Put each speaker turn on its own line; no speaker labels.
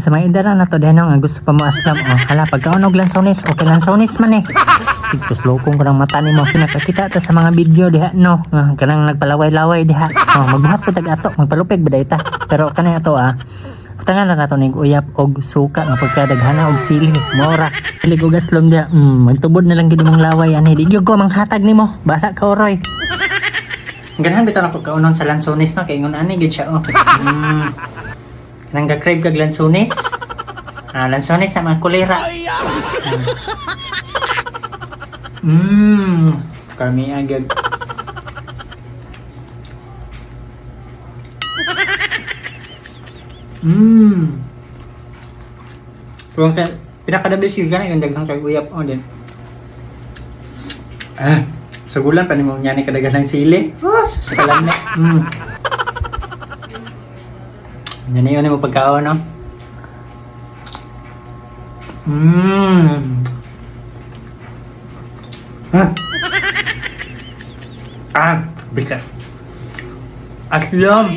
Sa mga idara na to dahil nga gusto pa mo aslam. Oh, hala, pagkaunog lansones, okay lansones man eh. Sigtos lokong kanang mata ni mo. Pinakakita ta sa mga video diha, no? Kanang nagpalaway-laway diha. Oh, magbuhat po tag-ato, magpalupig ba ita. Pero kanang ato tangan na nato ning uyap og suka nga pagkadaghana og sili. Mora. Hilig og aslom diha. Magtubod na lang gid mong laway ani. Di gyud ko manghatag nimo. Bahala ka oroy. Ganahan bitaw ako kaunon sa lansones no kay ngon ani gid siya oh. Kanang ga-crave kag lansones. Lansones sa mga kulera. Kami agad. Kung pinakadabis yun ka na yung daghang kay uyap o din. Sa gulan pa ni mong nyani kadagas ng sili. Sa kalam na. Yan yun yung pagkaon, no? Bigat. Aslam.